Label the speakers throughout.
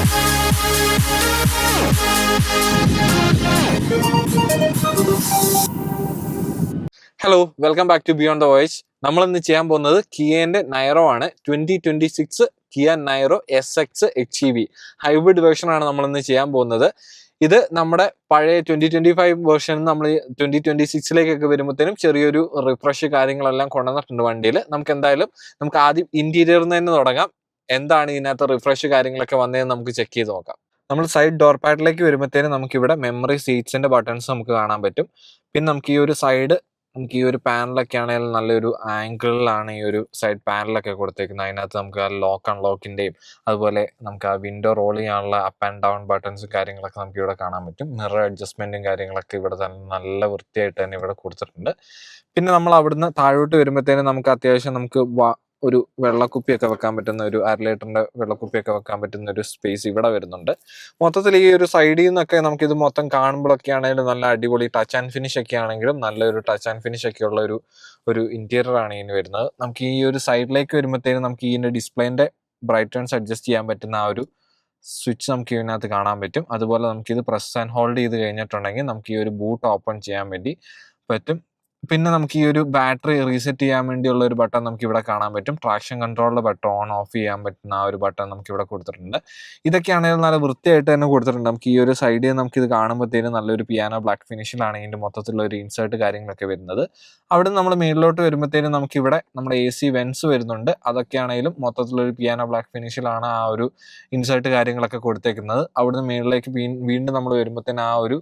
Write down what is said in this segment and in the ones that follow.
Speaker 1: Hello, welcome back to beyond the voice. നമ്മൾ ഇന്ന് ചെയ്യാൻ പോകുന്നത് കിയന്റെ നൈറോ ആണ്. 2026 Kia Niro SX HEV hybrid version ആണ് നമ്മൾ ഇന്ന് ചെയ്യാൻ പോകുന്നത്. ഇത് നമ്മുടെ പഴയ 2025 വേർഷൻ നമ്മൾ 2026 വരുമ്പോഴത്തേനും ചെറിയൊരു റിഫ്രഷ് കാര്യങ്ങളെല്ലാം കൊണ്ടുവന്നിട്ടുണ്ട് വണ്ടിയിൽ. നമുക്ക് ആദ്യം ഇന്റീരിയറിൽ നിന്ന് തന്നെ തുടങ്ങാം. എന്താണ് ഇതിനകത്ത് റിഫ്രഷ് കാര്യങ്ങളൊക്കെ വന്നതെന്ന് നമുക്ക് ചെക്ക് ചെയ്ത് നോക്കാം. നമ്മൾ സൈഡ് ഡോർ പാഡിലേക്ക് വരുമ്പോഴത്തേനും നമുക്കിവിടെ മെമ്മറി സീറ്റ്സിന്റെ ബട്ടൺസ് നമുക്ക് കാണാൻ പറ്റും. പിന്നെ നമുക്ക് ഈ ഒരു പാനലൊക്കെ ആണെങ്കിലും നല്ലൊരു ആംഗിളിലാണ് ഈ ഒരു സൈഡ് പാനലൊക്കെ കൊടുത്തേക്കുന്നത്. അതിനകത്ത് നമുക്ക് ആ ലോക്ക് അൺലോക്കിന്റെയും അതുപോലെ നമുക്ക് ആ വിൻഡോ റോൾ ചെയ്യാനുള്ള അപ്പ് ആൻഡ് ഡൗൺ ബട്ടൺസും കാര്യങ്ങളൊക്കെ നമുക്ക് ഇവിടെ കാണാൻ പറ്റും. മിറർ അഡ്ജസ്റ്റ്മെന്റും കാര്യങ്ങളൊക്കെ ഇവിടെ തന്നെ നല്ല വൃത്തിയായിട്ട് തന്നെ ഇവിടെ കൊടുത്തിട്ടുണ്ട്. പിന്നെ നമ്മൾ അവിടുന്ന് താഴോട്ട് വരുമ്പോഴത്തേനും നമുക്ക് അത്യാവശ്യം ഒരു വെള്ളക്കുപ്പിയൊക്കെ വെക്കാൻ പറ്റുന്ന ഒരു 1/2 ലിറ്ററിന്റെ വെള്ളക്കുപ്പിയൊക്കെ വെക്കാൻ പറ്റുന്ന ഒരു സ്പേസ് ഇവിടെ വരുന്നുണ്ട്. മൊത്തത്തിൽ ഈ ഒരു സൈഡിൽ നിന്നൊക്കെ നമുക്കിത് മൊത്തം കാണുമ്പോഴൊക്കെ ആണെങ്കിലും നല്ല അടിപൊളി ടച്ച് ആൻഡ് ഫിനിഷ് ഒക്കെ ആണെങ്കിലും നല്ലൊരു ടച്ച് ആൻഡ് ഫിനിഷ് ഒക്കെ ഉള്ള ഒരു ഇന്റീരിയർ ആണ് ഇതിന് വരുന്നത്. നമുക്ക് ഈ ഒരു സൈഡിലേക്ക് വരുമ്പോഴത്തേനും നമുക്ക് ഇതിന്റെ ഡിസ്പ്ലേന്റെ ബ്രൈറ്റ്നസ് അഡ്ജസ്റ്റ് ചെയ്യാൻ പറ്റുന്ന ആ ഒരു സ്വിച്ച് നമുക്ക് ഇതിനകത്ത് കാണാൻ പറ്റും. അതുപോലെ നമുക്കിത് പ്രസ് ആൻഡ് ഹോൾഡ് ചെയ്ത് കഴിഞ്ഞിട്ടുണ്ടെങ്കിൽ നമുക്ക് ഈ ഒരു ബൂട്ട് ഓപ്പൺ ചെയ്യാൻ വേണ്ടി പറ്റും. പിന്നെ നമുക്ക് ഈ ഒരു ബാറ്ററി റീസെറ്റ് ചെയ്യാൻ വേണ്ടിയുള്ള ഒരു ബട്ടൺ നമുക്ക് ഇവിടെ കാണാൻ പറ്റും. ട്രാക്ഷൻ കൺട്രോളിന്റെ ബട്ടൺ ഓൺ ഓഫ് ചെയ്യാൻ പറ്റുന്ന ആ ഒരു ബട്ടൺ നമുക്ക് ഇവിടെ കൊടുത്തിട്ടുണ്ട്. ഇതൊക്കെയാണെങ്കിൽ നല്ല വൃത്തിയായിട്ട് തന്നെ കൊടുത്തിട്ടുണ്ട്. നമുക്ക് ഈ ഒരു സൈഡിൽ നമുക്ക് ഇത് കാണുമ്പോഴത്തേനും നല്ലൊരു പിയാനോ ബ്ലാക്ക് ഫിനിഷിലാണ് ഇതിന്റെ മൊത്തത്തിലുള്ള ഒരു ഇൻസേർട്ട് കാര്യങ്ങളൊക്കെ വരുന്നത്. അവിടെ നമ്മൾ മേളിലോട്ട് വരുമ്പോഴത്തേനും നമുക്ക് ഇവിടെ നമ്മുടെ AC വെൻസ് വരുന്നുണ്ട്. അതൊക്കെയാണെങ്കിലും മൊത്തത്തിലൊരു പിയാനോ ബ്ലാക്ക് ഫിനിഷിലാണ് ആ ഒരു ഇൻസേർട്ട് കാര്യങ്ങളൊക്കെ കൊടുത്തേക്കുന്നത്. അവിടുന്ന് മേളിലേക്ക് വീണ്ടും നമ്മൾ വരുമ്പോഴത്തേനും ആ ഒരു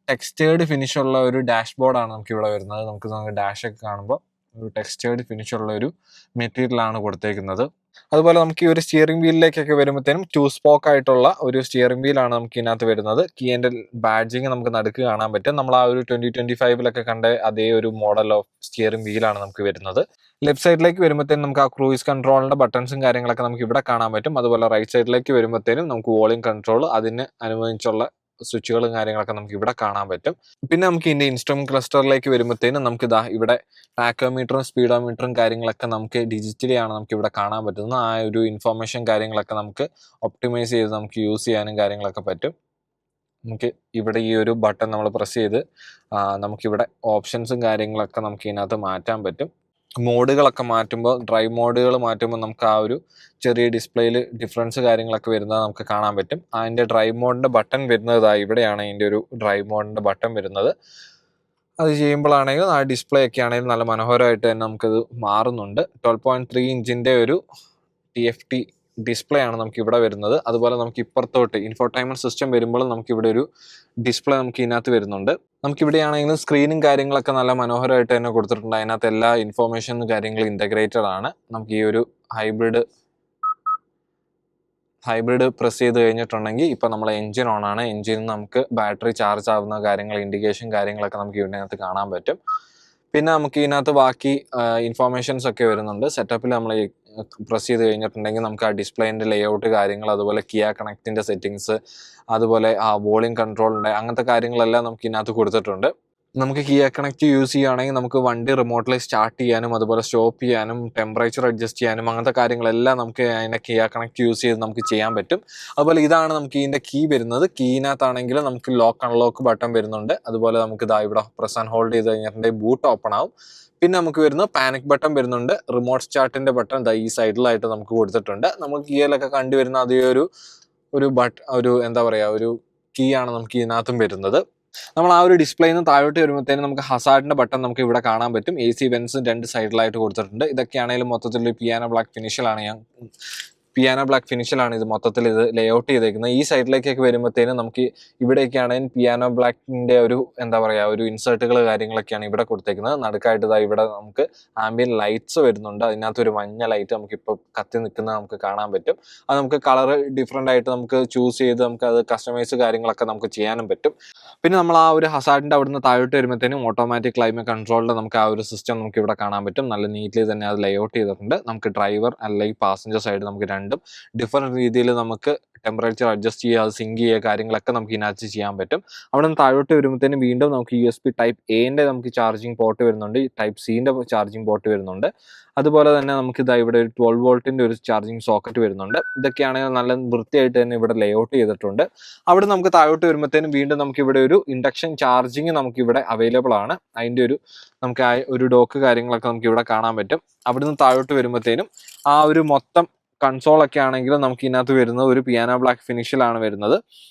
Speaker 1: ടെക്സ്റ്റേർഡ് ഫിനിഷ് ഉള്ള ഒരു ഡാഷ് ബോർഡാണ് നമുക്ക് ഇവിടെ വരുന്നത്. നമുക്ക് ഡാഷ് ഒക്കെ കാണുമ്പോൾ ഒരു ടെക്സ്റ്റേർഡ് ഫിനിഷ് ഉള്ള ഒരു മെറ്റീരിയലാണ് കൊടുത്തേക്കുന്നത്. അതുപോലെ നമുക്ക് ഈ ഒരു സ്റ്റിയറിംഗ് വീലിലേക്കൊക്കെ വരുമ്പോഴത്തേനും 2 സ്പോക്ക് ആയിട്ടുള്ള ഒരു സ്റ്റിയറിംഗ് വീലാണ് നമുക്ക് ഇതിനകത്ത് വരുന്നത്. കിയന്റെ ബാഡ്ജിങ് നമുക്ക് നടുക്ക് കാണാൻ പറ്റും. നമ്മൾ ആ ഒരു 2025 കണ്ട അതേ ഒരു മോഡൽ ഓഫ് സ്റ്റിയറിംഗ് വീലാണ് നമുക്ക് വരുന്നത്. ലെഫ്റ്റ് സൈഡിലേക്ക് വരുമ്പോഴത്തേനും നമുക്ക് ആ ക്രൂയിസ് കൺട്രോളിന്റെ ബട്ടൺസും കാര്യങ്ങളൊക്കെ നമുക്ക് ഇവിടെ കാണാൻ പറ്റും. അതുപോലെ റൈറ്റ് സൈഡിലേക്ക് വരുമ്പോഴത്തേനും നമുക്ക് വോളിയം കൺട്രോൾ അതിന് അനുബന്ധിച്ചുള്ള സ്വിച്ചുകളും കാര്യങ്ങളൊക്കെ നമുക്ക് ഇവിടെ കാണാൻ പറ്റും. പിന്നെ നമുക്ക് ഇതിന്റെ ഇൻസ്ട്രുമെന്റ് ക്ലസ്റ്ററിലേക്ക് വരുമ്പോഴത്തേനും നമുക്ക് ഇവിടെ ടാക്കോമീറ്ററും സ്പീഡോമീറ്ററും കാര്യങ്ങളൊക്കെ നമുക്ക് ഡിജിറ്റലി ആണ് നമുക്ക് ഇവിടെ കാണാൻ പറ്റുന്നത്. ആ ഒരു ഇൻഫോർമേഷൻ കാര്യങ്ങളൊക്കെ നമുക്ക് ഒപ്റ്റിമൈസ് ചെയ്ത് നമുക്ക് യൂസ് ചെയ്യാനും കാര്യങ്ങളൊക്കെ പറ്റും. നമുക്ക് ഇവിടെ ഈ ഒരു ബട്ടൺ നമ്മൾ പ്രസ് ചെയ്ത് നമുക്കിവിടെ ഓപ്ഷൻസും കാര്യങ്ങളൊക്കെ നമുക്ക് ഇതിനകത്ത് മാറ്റാൻ പറ്റും. മോഡുകളൊക്കെ മാറ്റുമ്പോൾ ഡ്രൈവ് മോഡുകൾ മാറ്റുമ്പോൾ നമുക്ക് ആ ഒരു ചെറിയ ഡിസ്പ്ലേയിൽ ഡിഫറൻസ് കാര്യങ്ങളൊക്കെ വരുന്നത് നമുക്ക് കാണാൻ പറ്റും. അതിൻ്റെ ഡ്രൈവ് മോഡിൻ്റെ ബട്ടൺ വരുന്നത് ഇവിടെയാണ് അതിൻ്റെ ഒരു ഡ്രൈവ് മോഡിൻ്റെ ബട്ടൺ വരുന്നത്. അത് ചെയ്യുമ്പോഴാണെങ്കിൽ ആ ഡിസ്പ്ലേ ഒക്കെ ആണെങ്കിലും നല്ല മനോഹരമായിട്ട് തന്നെ നമുക്കത് മാറുന്നുണ്ട്. 12.3 ഇഞ്ചിൻ്റെ ഒരു TFT ഡിസ്പ്ലേ ആണ് നമുക്ക് ഇവിടെ വരുന്നത്. അതുപോലെ നമുക്ക് ഇപ്പുറത്തോട്ട് ഇൻഫോർടൈൻമെന്റ് സിസ്റ്റം വരുമ്പോൾ നമുക്ക് ഇവിടെ ഒരു ഡിസ്പ്ലേ നമുക്ക് ഇതിനകത്ത് വരുന്നുണ്ട്. നമുക്കിവിടെ ആണെങ്കിലും സ്ക്രീനും കാര്യങ്ങളൊക്കെ നല്ല മനോഹരമായിട്ട് തന്നെ കൊടുത്തിട്ടുണ്ട്. അതിനകത്ത് എല്ലാ ഇൻഫോർമേഷനും കാര്യങ്ങളും ഇന്റഗ്രേറ്റഡ് ആണ്. നമുക്ക് ഈ ഒരു ഹൈബ്രിഡ് പ്രസ് ചെയ്ത് കഴിഞ്ഞിട്ടുണ്ടെങ്കിൽ ഇപ്പൊ നമ്മളെ എഞ്ചിൻ ഓൺ ആണ്. എഞ്ചിനിൽ നമുക്ക് ബാറ്ററി ചാർജ് ആവുന്ന കാര്യങ്ങൾ ഇൻഡിക്കേഷൻ കാര്യങ്ങളൊക്കെ നമുക്ക് ഇതിനകത്ത് കാണാൻ പറ്റും. പിന്നെ നമുക്ക് ഇതിനകത്ത് ബാക്കി ഇൻഫോർമേഷൻസ് ഒക്കെ വരുന്നുണ്ട്. സെറ്റപ്പിൽ നമ്മൾ പ്രസ് ചെയ്ത് കഴിഞ്ഞിട്ടുണ്ടെങ്കിൽ നമുക്ക് ആ ഡിസ്പ്ലേന്റെ ലേഔട്ട് കാര്യങ്ങൾ, അതുപോലെ കിയ കണക്റ്റിന്റെ സെറ്റിങ്സ്, അതുപോലെ ആ വോളിയം കൺട്രോളിന്റെ അങ്ങനത്തെ കാര്യങ്ങളെല്ലാം നമുക്ക് ഇതിനകത്ത് കൊടുത്തിട്ടുണ്ട്. നമുക്ക് കിയ കണക്റ്റ് യൂസ് ചെയ്യുകയാണെങ്കിൽ നമുക്ക് വണ്ടി റിമോട്ടിൽ സ്റ്റാർട്ട് ചെയ്യാനും അതുപോലെ സ്റ്റോപ്പ് ചെയ്യാനും ടെമ്പറേച്ചർ അഡ്ജസ്റ്റ് ചെയ്യാനും അങ്ങനത്തെ കാര്യങ്ങളെല്ലാം നമുക്ക് അതിനെ കിയ കണക്റ്റ് യൂസ് ചെയ്ത് നമുക്ക് ചെയ്യാൻ പറ്റും. അതുപോലെ ഇതാണ് നമുക്ക് ഇതിന്റെ കീ വരുന്നത്. കീനകത്താണെങ്കിൽ നമുക്ക് ലോക്ക് അൺലോക്ക് ബട്ടൺ വരുന്നുണ്ട്. അതുപോലെ നമുക്ക് ഇവിടെ പ്രസ് ആൻഡ് ഹോൾഡ് ചെയ്ത് കഴിഞ്ഞിട്ടുണ്ടെങ്കിൽ ബൂട്ട് ഓപ്പൺ ആവും. പിന്നെ നമുക്ക് വരുന്നത് പാനിക് ബട്ടൺ വരുന്നുണ്ട്. റിമോട്ട് സ്റ്റാർട്ടിന്റെ ബട്ടൺ ഈ സൈഡിലായിട്ട് നമുക്ക് കൊടുത്തിട്ടുണ്ട്. നമുക്ക് കിയയിലൊക്കെ കണ്ടുവരുന്ന അതേ ഒരു എന്താ പറയാ ഒരു കീ ആണ് നമുക്ക് ഇതിനകത്തും വരുന്നത്. നമ്മൾ ആ ഒരു ഡിസ്പ്ലേയിൽ നിന്ന് താഴോട്ട് വരുമ്പോഴത്തേനും നമുക്ക് ഹസാർഡിന്റെ ബട്ടൺ നമുക്ക് ഇവിടെ കാണാൻ പറ്റും. AC വെൻസ് 2 സൈഡിലായിട്ട് കൊടുത്തിട്ടുണ്ട്. ഇതൊക്കെയാണെങ്കിലും മൊത്തത്തിൽ പിയാനോ ബ്ലാക്ക് ഫിനിഷിലാണ് ഇത് മൊത്തത്തിൽ ഇത് ലേഔട്ട് ചെയ്തേക്കുന്നത്. ഈ സൈഡിലേക്കൊക്കെ വരുമ്പോഴത്തേനും നമുക്ക് ഇവിടെയൊക്കെ ആണെങ്കിൽ പിയാനോ ബ്ലാക്കിന്റെ ഒരു എന്താ പറയാ ഒരു ഇൻസേർട്ടുകൾ കാര്യങ്ങളൊക്കെയാണ് ഇവിടെ കൊടുത്തേക്കുന്നത്. നടുക്കായിട്ട് ഇവിടെ നമുക്ക് ആംബിയൻ ലൈറ്റ്സ് വരുന്നുണ്ട്. അതിനകത്ത് ഒരു മഞ്ഞ ലൈറ്റ് നമുക്ക് ഇപ്പോൾ കത്തി നിൽക്കുന്നത് നമുക്ക് കാണാൻ പറ്റും. അത് നമുക്ക് കളർ ഡിഫറെന്റ് ആയിട്ട് നമുക്ക് ചൂസ് ചെയ്ത് നമുക്ക് അത് കസ്റ്റമൈസ് കാര്യങ്ങളൊക്കെ നമുക്ക് ചെയ്യാനും പറ്റും. പിന്നെ നമ്മൾ ആ ഒരു ഹസാർഡിന്റെ അവിടുന്ന് താഴോട്ട് വരുമ്പോഴത്തേനും ഓട്ടോമാറ്റിക് ക്ലൈമറ്റ് കൺട്രോളിന്റെ നമുക്ക് ആ ഒരു സിസ്റ്റം നമുക്ക് ഇവിടെ കാണാൻ പറ്റും. നല്ല നീറ്റ്ലി തന്നെ അത് ലേഔട്ട് ചെയ്തിട്ടുണ്ട്. നമുക്ക് ഡ്രൈവർ അല്ലെങ്കിൽ പാസഞ്ചർ സൈഡ് നമുക്ക് രണ്ടും ഡിഫറെൻറ്റ് രീതിയിൽ നമുക്ക് ടെമ്പറേച്ചർ അഡ്ജസ്റ്റ് ചെയ്യുക, അത് സിങ്ക് ചെയ്യുക, കാര്യങ്ങളൊക്കെ നമുക്ക് ഇതിനകത്ത് ചെയ്യാൻ പറ്റും. അവിടെ നിന്ന് താഴോട്ട് വരുമ്പോഴത്തേനും വീണ്ടും നമുക്ക് USB ടൈപ്പ് എന്റെ നമുക്ക് ചാർജിങ് പോർട്ട് വരുന്നുണ്ട്, ടൈപ്പ് സിന്റെ ചാർജിങ് പോർട്ട് വരുന്നുണ്ട്. അതുപോലെ തന്നെ നമുക്ക് ഇതാ ഇവിടെ ഒരു 12 വോൾട്ടിന്റെ ഒരു ചാർജിങ് സോക്കറ്റ് വരുന്നുണ്ട്. ഇതൊക്കെയാണെങ്കിൽ നല്ല വൃത്തിയായിട്ട് തന്നെ ഇവിടെ ലേഔട്ട് ചെയ്തിട്ടുണ്ട്. അവിടെ നമുക്ക് താഴോട്ട് വരുമ്പോഴത്തേനും വീണ്ടും നമുക്ക് ഇവിടെ ഒരു ഇൻഡക്ഷൻ ചാർജിങ് നമുക്ക് ഇവിടെ അവൈലബിൾ ആണ്. അതിന്റെ ഒരു നമുക്ക് ഒരു ഡോക്ക് കാര്യങ്ങളൊക്കെ നമുക്ക് ഇവിടെ കാണാൻ പറ്റും. അവിടുന്ന് താഴോട്ട് വരുമ്പോഴത്തേനും ആ ഒരു മൊത്തം കൺസോളൊക്കെ ആണെങ്കിലും നമുക്ക് ഇതിനകത്ത് വരുന്നത് ഒരു പിയാനോ ബ്ലാക്ക് ഫിനിഷിലാണ് വരുന്നത്.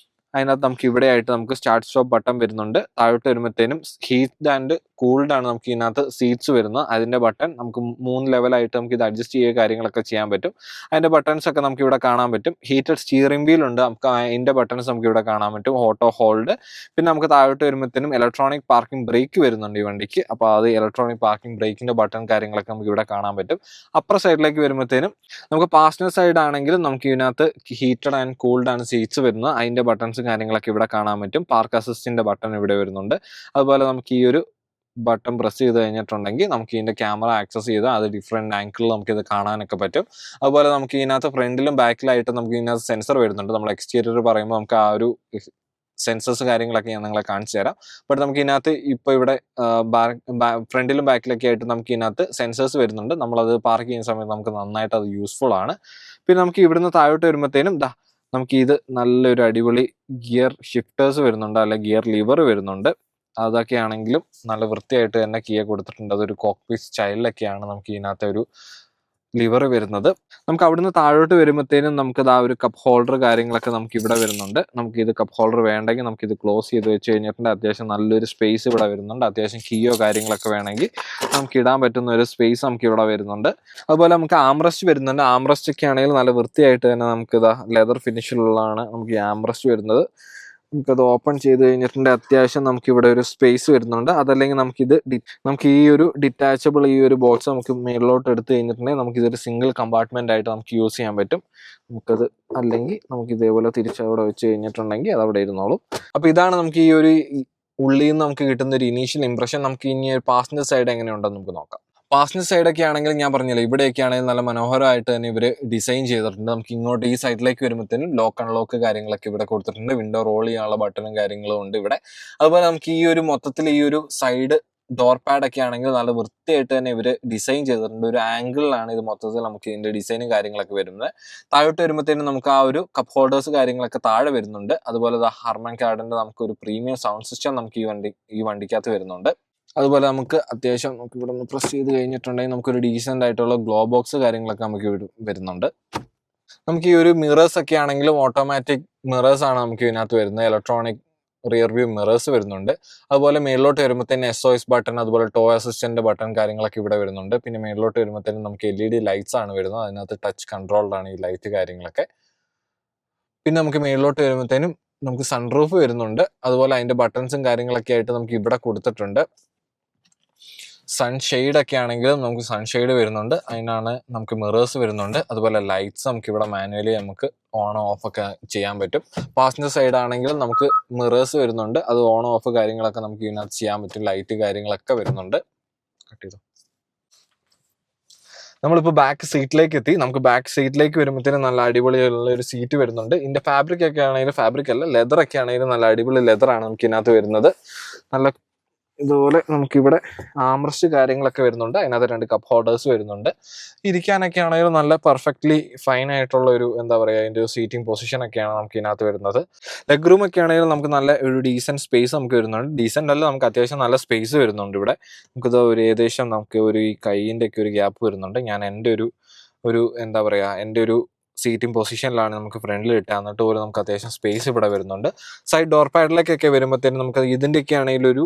Speaker 1: അതിനകത്ത് നമുക്ക് ഇവിടെ ആയിട്ട് നമുക്ക് സ്റ്റാർട്ട് സ്റ്റോപ്പ് ബട്ടൺ വരുന്നുണ്ട്. താഴോട്ട് വരുമ്പോഴത്തേനും ഹീറ്റ് ആൻഡ് കൂൾഡ് ആണ് നമുക്ക് ഇതിനകത്ത് സീറ്റ്സ് വരുന്നത്. അതിന്റെ ബട്ടൺ നമുക്ക് 3 ലെവലായിട്ട് നമുക്ക് ഇത് അഡ്ജസ്റ്റ് ചെയ്യുക, കാര്യങ്ങളൊക്കെ ചെയ്യാൻ പറ്റും. അതിന്റെ ബട്ടൺസ് ഒക്കെ നമുക്ക് ഇവിടെ കാണാൻ പറ്റും. ഹീറ്റഡ് സ്റ്റിയറിംഗ് വീൽ ഉണ്ട്, നമുക്ക് അതിന്റെ ബട്ടൺസ് നമുക്ക് ഇവിടെ കാണാൻ പറ്റും, ഓട്ടോ ഹോൾഡ്. പിന്നെ നമുക്ക് താഴോട്ട് വരുമ്പോഴത്തേനും ഇലക്ട്രോണിക് പാർക്കിംഗ് ബ്രേക്ക് വരുന്നുണ്ട് ഈ വണ്ടിക്ക്. അപ്പോൾ അത് ഇലക്ട്രോണിക് പാർക്കിംഗ് ബ്രേക്കിന്റെ ബട്ടൺ കാര്യങ്ങളൊക്കെ നമുക്ക് ഇവിടെ കാണാൻ പറ്റും. അപ്പർ സൈഡിലേക്ക് വരുമ്പോഴത്തേനും നമുക്ക് പാസഞ്ചർ സൈഡ് ആണെങ്കിലും നമുക്ക് ഇതിനകത്ത് ഹീറ്റഡ് ആൻഡ് കൂൾഡ് ആണ് സീറ്റ്സ് വരുന്നത്. അതിന്റെ ബട്ടൺസ് കാര്യങ്ങളൊക്കെ ഇവിടെ കാണാൻ പറ്റും. പാർക്ക് അസിസ്റ്റിന്റെ ബട്ടൺ ഇവിടെ വരുന്നുണ്ട്. അതുപോലെ നമുക്ക് ഈ ഒരു ബട്ടൺ പ്രസ് ചെയ്ത് കഴിഞ്ഞിട്ടുണ്ടെങ്കിൽ നമുക്ക് ഇതിന്റെ ക്യാമറ ആക്സസ് ചെയ്ത് അത് ഡിഫറെന്റ് ആംഗിളിൽ നമുക്ക് ഇത് കാണാനൊക്കെ പറ്റും. അതുപോലെ നമുക്ക് ഇതിനകത്ത് ഫ്രണ്ടിലും ബാക്കിലായിട്ട് നമുക്ക് ഇതിനകത്ത് സെൻസർ വരുന്നുണ്ട്. നമ്മൾ എക്സ്റ്റീരിയർ പറയുമ്പോൾ നമുക്ക് ആ ഒരു സെൻസേഴ്സ് കാര്യങ്ങളൊക്കെ ഞാൻ നിങ്ങളെ കാണിച്ചു തരാം. ബട്ട് നമുക്ക് ഇതിനകത്ത് ഇപ്പോൾ ഇവിടെ ഫ്രണ്ടിലും ബാക്കിലൊക്കെ ആയിട്ട് നമുക്ക് ഇതിനകത്ത് സെൻസേഴ്സ് വരുന്നുണ്ട്. നമ്മളത് പാർക്ക് ചെയ്യുന്ന സമയത്ത് നമുക്ക് നന്നായിട്ട് അത് യൂസ്ഫുൾ ആണ്. പിന്നെ നമുക്ക് ഇവിടുന്ന് താഴോട്ട് വരുമ്പോഴത്തേനും നമുക്ക് ഇത് നല്ലൊരു അടിപൊളി ഗിയർ ഷിഫ്റ്റേഴ്സ് വരുന്നുണ്ട്, അല്ലെ ഗിയർ ലിവർ വരുന്നുണ്ട്. അതൊക്കെ ആണെങ്കിലും നല്ല വൃത്തിയായിട്ട് തന്നെ കിയ കൊടുത്തിട്ടുണ്ട്. അതൊരു കോക്പിറ്റ് സ്റ്റൈലിലൊക്കെയാണ് നമുക്ക് ഇതിനകത്തെ ഒരു ലിവർ വരുന്നത്. നമുക്ക് അവിടുന്ന് താഴോട്ട് വരുമ്പോഴത്തേനും നമുക്ക് ആ ഒരു കപ്പ് ഹോൾഡർ കാര്യങ്ങളൊക്കെ നമുക്ക് ഇവിടെ വരുന്നുണ്ട്. നമുക്ക് ഇത് കപ്പ് ഹോൾഡർ വേണ്ടെങ്കിൽ നമുക്ക് ഇത് ക്ലോസ് ചെയ്ത് വെച്ച് കഴിഞ്ഞിട്ടുണ്ട്. അത്യാവശ്യം നല്ലൊരു സ്പേസ് ഇവിടെ വരുന്നുണ്ട്. അത്യാവശ്യം കീയോ കാര്യങ്ങളൊക്കെ വേണമെങ്കിൽ നമുക്ക് ഇടാൻ പറ്റുന്ന ഒരു സ്പേസ് നമുക്ക് ഇവിടെ വരുന്നുണ്ട്. അതുപോലെ നമുക്ക് ആംറസ്റ്റ് വരുന്നുണ്ട്. ആംറസ്റ്റ് ഒക്കെ ആണെങ്കിൽ നല്ല വൃത്തിയായിട്ട് തന്നെ നമുക്ക് ലെതർ ഫിനിഷിലുള്ളതാണ് നമുക്ക് ഈ ആംറസ്റ്റ് വരുന്നത്. നമുക്കത് ഓപ്പൺ ചെയ്ത് കഴിഞ്ഞിട്ടുണ്ട്. അത്യാവശ്യം നമുക്ക് ഇവിടെ ഒരു സ്പേസ് വരുന്നുണ്ട്. അതല്ലെങ്കിൽ നമുക്ക് ഈ ഒരു ഡിറ്റാച്ചബിൾ ഈ ഒരു ബോക്സ് നമുക്ക് മേളിലോട്ട് എടുത്ത് കഴിഞ്ഞിട്ടുണ്ടെങ്കിൽ നമുക്ക് ഇതൊരു സിംഗിൾ കമ്പാർട്ട്മെന്റ് ആയിട്ട് നമുക്ക് യൂസ് ചെയ്യാൻ പറ്റും. നമുക്കത് അല്ലെങ്കിൽ നമുക്ക് ഇതേപോലെ തിരിച്ചവിടെ വെച്ച് കഴിഞ്ഞിട്ടുണ്ടെങ്കിൽ അത് അവിടെ ഇരുന്നോളും. അപ്പൊ ഇതാണ് നമുക്ക് ഈ ഒരു ഉള്ളിൽ നിന്ന് നമുക്ക് കിട്ടുന്ന ഒരു ഇനീഷ്യൽ ഇംപ്രഷൻ. നമുക്ക് ഇനി ഒരു പാസഞ്ചർ സൈഡ് എങ്ങനെയുണ്ടെന്ന് നമുക്ക് നോക്കാം. പാസഞ്ചർ സൈഡൊക്കെ ആണെങ്കിൽ ഞാൻ പറഞ്ഞില്ല, ഇവിടെയൊക്കെ ആണെങ്കിൽ നല്ല മനോഹരമായിട്ട് തന്നെ ഇവർ ഡിസൈൻ ചെയ്തിട്ടുണ്ട്. നമുക്ക് ഇങ്ങോട്ട് ഈ സൈഡിലേക്ക് വരുമ്പോഴത്തേനും ലോക്ക് അൺലോക്ക് കാര്യങ്ങളൊക്കെ ഇവിടെ കൊടുത്തിട്ടുണ്ട്. വിൻഡോ റോൾ ചെയ്യാനുള്ള ബട്ടണും കാര്യങ്ങളും ഉണ്ട് ഇവിടെ. അതുപോലെ നമുക്ക് ഈ ഒരു മൊത്തത്തിൽ ഈ ഒരു സൈഡ് ഡോർ പാഡ് ഒക്കെ ആണെങ്കിൽ നല്ല വൃത്തിയായിട്ട് തന്നെ ഇവർ ഡിസൈൻ ചെയ്തിട്ടുണ്ട്. ഒരു ആംഗിളിലാണ് ഇത് മൊത്തത്തിൽ നമുക്ക് ഇതിന്റെ ഡിസൈനും കാര്യങ്ങളൊക്കെ വരുന്നത്. താഴോട്ട് വരുമ്പോഴത്തേനും നമുക്ക് ആ ഒരു കപ്പ് ഹോൾഡേഴ്സ് കാര്യങ്ങളൊക്കെ താഴെ വരുന്നുണ്ട്. അതുപോലെ ഹർമൻ കാർഡിന്റെ നമുക്ക് ഒരു പ്രീമിയം സൗണ്ട് സിസ്റ്റം നമുക്ക് ഈ വണ്ടിക്കകത്ത് വരുന്നുണ്ട്. അതുപോലെ നമുക്ക് അത്യാവശ്യം നമുക്ക് ഇവിടെ ഒന്ന് പ്രസ് ചെയ്ത് കഴിഞ്ഞിട്ടുണ്ടെങ്കിൽ നമുക്കൊരു ഡീസെന്റ് ആയിട്ടുള്ള ഗ്ലോ ബോക്സ് കാര്യങ്ങളൊക്കെ നമുക്ക് വരുന്നുണ്ട്. നമുക്ക് ഈ ഒരു മിറേഴ്സ് ഒക്കെ ആണെങ്കിലും ഓട്ടോമാറ്റിക് മിറേഴ്സ് ആണ് നമുക്ക് ഇതിനകത്ത് വരുന്നത്. ഇലക്ട്രോണിക് റിയർ വ്യൂ മിറേഴ്സ് വരുന്നുണ്ട്. അതുപോലെ മേളിലോട്ട് വരുമ്പോഴത്തേന് SOS ബട്ടൺ, അതുപോലെ ടോ അസിസ്റ്റന്റ് ബട്ടൺ കാര്യങ്ങളൊക്കെ ഇവിടെ വരുന്നുണ്ട്. പിന്നെ മേളിലോട്ട് വരുമ്പോഴത്തേനും നമുക്ക് LED ലൈറ്റ്സ് ആണ് വരുന്നത്. അതിനകത്ത് ടച്ച് കൺട്രോൾഡ് ആണ് ഈ ലൈറ്റ് കാര്യങ്ങളൊക്കെ. പിന്നെ നമുക്ക് മേളിലോട്ട് വരുമ്പോഴത്തേനും നമുക്ക് സൺറൂഫ് വരുന്നുണ്ട്. അതുപോലെ അതിന്റെ ബട്ടൺസും കാര്യങ്ങളൊക്കെ ആയിട്ട് നമുക്ക് ഇവിടെ കൊടുത്തിട്ടുണ്ട്. സൺഷെയ്ഡ് ഒക്കെ ആണെങ്കിലും നമുക്ക് സൺഷെയ്ഡ് വരുന്നുണ്ട്. അതിനാണ് നമുക്ക് മിറേഴ്സ് വരുന്നുണ്ട്. അതുപോലെ ലൈറ്റ്സ് നമുക്ക് ഇവിടെ മാനുവലി നമുക്ക് ഓൺ ഓഫ് ഒക്കെ ചെയ്യാൻ പറ്റും. പാസഞ്ചർ സൈഡ് ആണെങ്കിലും നമുക്ക് മിറേഴ്സ് വരുന്നുണ്ട്. അത് ഓൺ ഓഫ് കാര്യങ്ങളൊക്കെ നമുക്ക് ഇതിനകത്ത് ചെയ്യാൻ പറ്റും. ലൈറ്റ് കാര്യങ്ങളൊക്കെ വരുന്നുണ്ട്. കട്ട് ചെയ്തോ. നമ്മളിപ്പോൾ ബാക്ക് സീറ്റിലേക്ക് എത്തി. നമുക്ക് ബാക്ക് സീറ്റിലേക്ക് വരുമ്പോഴത്തേനും നല്ല അടിപൊളിയുള്ള ഒരു സീറ്റ് വരുന്നുണ്ട്. ഇതിന്റെ ഫാബ്രിക് ഒക്കെ ആണെങ്കിലും, ഫാബ്രിക് അല്ല ലെതർ ഒക്കെ ആണെങ്കിലും നല്ല അടിപൊളി ലെതറാണ് നമുക്ക് ഇതിനകത്ത് വരുന്നത്. നല്ല ഇതുപോലെ നമുക്കിവിടെ ആംറസ്റ്റ് കാര്യങ്ങളൊക്കെ വരുന്നുണ്ട്. അതിനകത്ത് 2 കപ്പ് ഹോൾഡേഴ്സ് വരുന്നുണ്ട്. ഇരിക്കാനൊക്കെ ആണെങ്കിലും നല്ല പെർഫെക്റ്റ്ലി ഫൈൻ ആയിട്ടുള്ള ഒരു എന്താ പറയുക അതിൻ്റെ ഒരു സീറ്റിംഗ് പൊസിഷൻ ഒക്കെയാണ് നമുക്ക് ഇതിനകത്ത് വരുന്നത്. ലെഗ് റൂം ഒക്കെ ആണെങ്കിലും നമുക്ക് നല്ല ഒരു ഡീസെന്റ് സ്പേസ് നമുക്ക് വരുന്നുണ്ട്. ഡീസെന്റ് അല്ല, നമുക്ക് അത്യാവശ്യം നല്ല സ്പേസ് വരുന്നുണ്ട് ഇവിടെ. നമുക്കിത് ഒരു ഏകദേശം നമുക്ക് ഒരു ഈ കൈയിൻ്റെ ഒക്കെ ഒരു ഗ്യാപ്പ് വരുന്നുണ്ട്. ഞാൻ എൻ്റെ ഒരു എന്താ പറയുക എൻ്റെ ഒരു സീറ്റിംഗ് പൊസിഷനിലാണ് നമുക്ക് ഫ്രണ്ടിൽ ഇട്ടുക. എന്നിട്ട് പോലും നമുക്ക് അത്യാവശ്യം സ്പേസ് ഇവിടെ വരുന്നുണ്ട്. സൈഡ് ഡോർ പാഡിലേക്കൊക്കെ വരുമ്പോഴത്തേനും നമുക്ക് ഇതിൻ്റെയൊക്കെ ആണെങ്കിലും ഒരു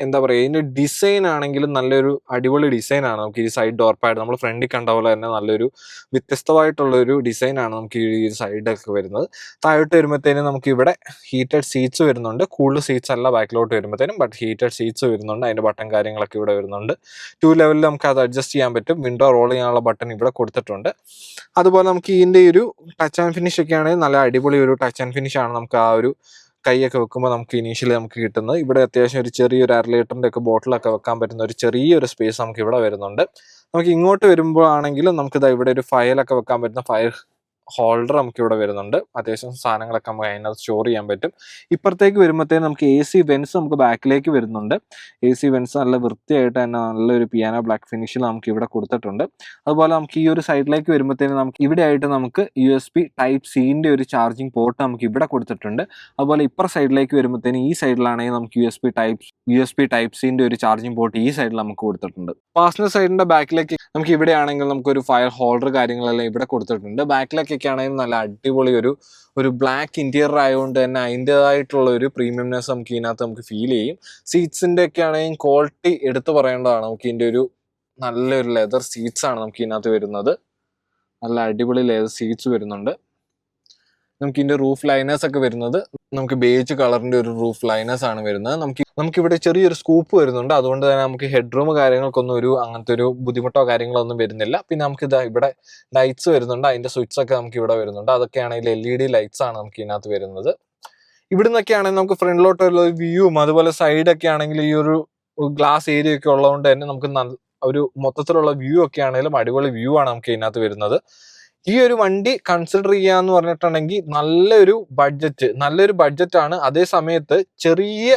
Speaker 1: എന്താ പറയുക ഇതിന്റെ ഡിസൈൻ ആണെങ്കിലും നല്ലൊരു അടിപൊളി ഡിസൈനാണ്. നമുക്ക് ഈ സൈഡ് ഡോർ പാഡ് നമ്മൾ ഫ്രണ്ടിൽ കണ്ട പോലെ തന്നെ നല്ലൊരു വ്യത്യസ്തമായിട്ടുള്ളൊരു ഡിസൈനാണ് നമുക്ക് ഈ സൈഡൊക്കെ വരുന്നത്. താഴോട്ട് വരുമ്പോഴത്തേനും നമുക്ക് ഇവിടെ ഹീറ്റഡ് സീറ്റ്സ് വരുന്നുണ്ട്. കൂൾഡ് സീറ്റ്സ് അല്ല ബാക്കിലോട്ട് വരുമ്പോഴത്തേനും, ബട്ട് ഹീറ്റഡ് സീറ്റ്സ് വരുന്നുണ്ട്. അതിന്റെ ബട്ടൺ കാര്യങ്ങളൊക്കെ ഇവിടെ വരുന്നുണ്ട്. 2 ലെവലിൽ നമുക്ക് അത് അഡ്ജസ്റ്റ് ചെയ്യാൻ പറ്റും. വിൻഡോ റോൾ ചെയ്യാനുള്ള ബട്ടൺ ഇവിടെ കൊടുത്തിട്ടുണ്ട്. അതുപോലെ നമുക്ക് ഇതിന്റെ ഒരു ടച്ച് ആൻഡ് ഫിനിഷ് ഒക്കെ ആണെങ്കിൽ നല്ല അടിപൊളി ഒരു ടച്ച് ആൻഡ് ഫിനിഷ് ആണ് നമുക്ക് ആ ഒരു കൈയൊക്കെ വെക്കുമ്പോൾ നമുക്ക് ഇനീഷ്യലി നമുക്ക് കിട്ടുന്നത്. ഇവിടെ അത്യാവശ്യം ഒരു ചെറിയൊരു 1/2 ലിറ്ററിന്റെ ഒക്കെ ബോട്ടിലൊക്കെ വെക്കാൻ പറ്റുന്ന ഒരു ചെറിയൊരു സ്പേസ് നമുക്ക് ഇവിടെ വരുന്നുണ്ട്. നമുക്ക് ഇങ്ങോട്ട് വരുമ്പോഴാണെങ്കിലും നമുക്കിതാ ഇവിടെ ഒരു ഫയലൊക്കെ വെക്കാൻ പറ്റുന്ന ഫയൽ ഹോൾഡർ നമുക്ക് ഇവിടെ വരുന്നുണ്ട്. അത്യാവശ്യം സാധനങ്ങളൊക്കെ നമുക്ക് അതിനകത്ത് സ്റ്റോർ ചെയ്യാൻ പറ്റും. ഇപ്പുറത്തേക്ക് വരുമ്പോഴത്തേക്കും നമുക്ക് AC വെൻസ് നമുക്ക് ബാക്കിലേക്ക് വരുന്നുണ്ട്. AC വെൻസ് നല്ല വൃത്തിയായിട്ട് തന്നെ നല്ലൊരു പിയാനോ ബ്ലാക്ക് ഫിനിഷിൽ നമുക്ക് ഇവിടെ കൊടുത്തിട്ടുണ്ട്. അതുപോലെ നമുക്ക് ഈ ഒരു സൈഡിലേക്ക് വരുമ്പോഴത്തേക്കും നമുക്ക് ഇവിടെ ആയിട്ട് നമുക്ക് USB Type Cന്റെ ഒരു ചാർജിങ് പോർട്ട് നമുക്ക് ഇവിടെ കൊടുത്തിട്ടുണ്ട്. അതുപോലെ ഇപ്പുറ സൈഡിലേക്ക് വരുമ്പോഴത്തേക്കും ഈ സൈഡിലാണെങ്കിൽ നമുക്ക് USB Type Cന്റെ ഒരു ചാർജിങ് പോർട്ട് ഈ സൈഡിൽ നമുക്ക് കൊടുത്തിട്ടുണ്ട്. പാസഞ്ചർ സൈഡിന്റെ ബാക്കിലേക്ക് നമുക്ക് ഇവിടെ ആണെങ്കിൽ നമുക്കൊരു ഫയൽ ഹോൾഡർ കാര്യങ്ങളെല്ലാം ഇവിടെ കൊടുത്തിട്ടുണ്ട്. ബാക്കിലേക്കൊക്കെ ആണെങ്കിൽ നല്ല അടിപൊളി ഒരു ബ്ലാക്ക് ഇന്റീരിയർ ആയതുകൊണ്ട് തന്നെ അതിൻ്റെതായിട്ടുള്ള ഒരു പ്രീമിയംനെസ് നമുക്ക് ഇതിനകത്ത് നമുക്ക് ഫീൽ ചെയ്യും. സീറ്റ്സിന്റെ ഒക്കെ ആണെങ്കിൽ ക്വാളിറ്റി എടുത്തു പറയേണ്ടതാണ്. നമുക്ക് ഇതിന്റെ ഒരു നല്ലൊരു ലെതർ സീറ്റ്സ് ആണ് നമുക്ക് ഇതിനകത്ത് വരുന്നത്. നല്ല അടിപൊളി ലെതർ സീറ്റ്സ് വരുന്നുണ്ട്. നമുക്ക് ഇതിന്റെ റൂഫ് ലൈനേഴ്സ് ഒക്കെ വരുന്നത് നമുക്ക് ബേജ് കളറിന്റെ ഒരു റൂഫ് ലൈനേഴ്സ് ആണ് വരുന്നത്. നമുക്കിവിടെ ചെറിയൊരു സ്കൂപ്പ് വരുന്നുണ്ട്. അതുകൊണ്ട് തന്നെ നമുക്ക് ഹെഡ് റൂം കാര്യങ്ങൾക്കൊന്നും അങ്ങനത്തെ ഒരു ബുദ്ധിമുട്ടോ കാര്യങ്ങളോ ഒന്നും വരുന്നില്ല. പിന്നെ നമുക്ക് ഇവിടെ ലൈറ്റ്സ് വരുന്നുണ്ട്. അതിന്റെ സ്വിച്ച് ഒക്കെ നമുക്ക് ഇവിടെ വരുന്നുണ്ട്. അതൊക്കെയാണെങ്കിൽ LED ലൈറ്റ്സ് ആണ് നമുക്ക് ഇതിനകത്ത് വരുന്നത്. ഇവിടുന്നൊക്കെ ആണെങ്കിൽ നമുക്ക് ഫ്രണ്ടിലോട്ടുള്ള ഒരു വ്യൂവും അതുപോലെ സൈഡൊക്കെ ആണെങ്കിൽ ഈ ഒരു ഗ്ലാസ് ഏരിയ ഒക്കെ ഉള്ളതുകൊണ്ട് തന്നെ നമുക്ക് ഒരു മൊത്തത്തിലുള്ള വ്യൂ ഒക്കെ ആണെങ്കിലും അടിപൊളി വ്യൂ ആണ് നമുക്ക് ഇതിനകത്ത് വരുന്നത്. ഈ ഒരു വണ്ടി കൺസിഡർ ചെയ്യാന്ന് പറഞ്ഞിട്ടുണ്ടെങ്കിൽ നല്ലൊരു ബഡ്ജറ്റ് ആണ്. അതേ സമയത്ത് ചെറിയ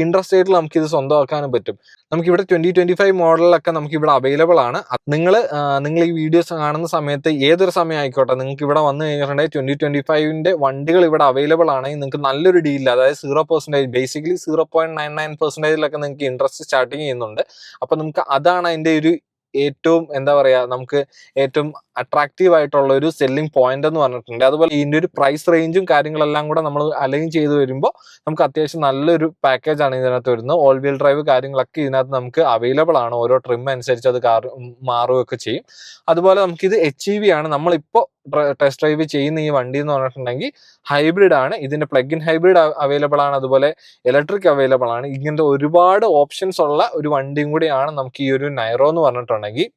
Speaker 1: ഇൻട്രസ്റ്റ് റേറ്റിൽ നമുക്ക് ഇത് സ്വന്തമാക്കാനും പറ്റും. നമുക്കിവിടെ 2025 മോഡലിലൊക്കെ നമുക്ക് ഇവിടെ അവൈലബിൾ ആണ്. നിങ്ങൾ ഈ വീഡിയോസ് കാണുന്ന സമയത്ത് ഏതൊരു സമയം ആയിക്കോട്ടെ നിങ്ങൾക്ക് ഇവിടെ വന്നു കഴിഞ്ഞിട്ടുണ്ടെങ്കിൽ 2025ന്റെ വണ്ടികൾ ഇവിടെ അവൈലബിൾ ആണെങ്കിൽ നിങ്ങൾക്ക് നല്ലൊരു ഡീൽ, അതായത് 0% ബേസിക്കലി 0.99%ലൊക്കെ നിങ്ങൾക്ക് ഇൻട്രസ്റ്റ് സ്റ്റാർട്ടിങ് ചെയ്യുന്നുണ്ട്. അപ്പൊ നമുക്ക് അതാണ് അതിന്റെ ഒരു ഏറ്റവും എന്താ പറയാ നമുക്ക് ഏറ്റവും അട്രാക്റ്റീവ് ആയിട്ടുള്ള ഒരു സെല്ലിംഗ് പോയിന്റ് എന്ന് പറഞ്ഞിട്ടുണ്ട്. അതുപോലെ ഇതിന്റെ ഒരു പ്രൈസ് റേഞ്ചും കാര്യങ്ങളെല്ലാം കൂടെ നമ്മൾ അലൈൻ ചെയ്ത് വരുമ്പോൾ നമുക്ക് അത്യാവശ്യം നല്ലൊരു പാക്കേജ് ആണ് ഇതിനകത്ത് വരുന്നത്. ഓൾ വീൽ ഡ്രൈവ് കാര്യങ്ങളൊക്കെ ഇതിനകത്ത് നമുക്ക് അവൈലബിൾ ആണ്. ഓരോ ട്രിം അനുസരിച്ച് അത് മാറുകയൊക്കെ ചെയ്യും. അതുപോലെ നമുക്കിത് HEV ആണ്. നമ്മളിപ്പോൾ ടെസ്റ്റ് ഡ്രൈവ് ചെയ്യുന്ന ഈ വണ്ടി എന്ന് പറഞ്ഞിട്ടുണ്ടെങ്കിൽ ഹൈബ്രിഡ് ആണ്. ഇതിന്റെ പ്ലഗ് ഇൻ ഹൈബ്രിഡ് അവൈലബിൾ ആണ്. അതുപോലെ ഇലക്ട്രിക് അവൈലബിൾ ആണ്. ഇങ്ങനത്തെ ഒരുപാട് ഓപ്ഷൻസ് ഉള്ള ഒരു വണ്ടിയും കൂടിയാണ് നമുക്ക് ഈ ഒരു നൈറോ എന്ന് പറഞ്ഞിട്ടുണ്ടെങ്കിൽ.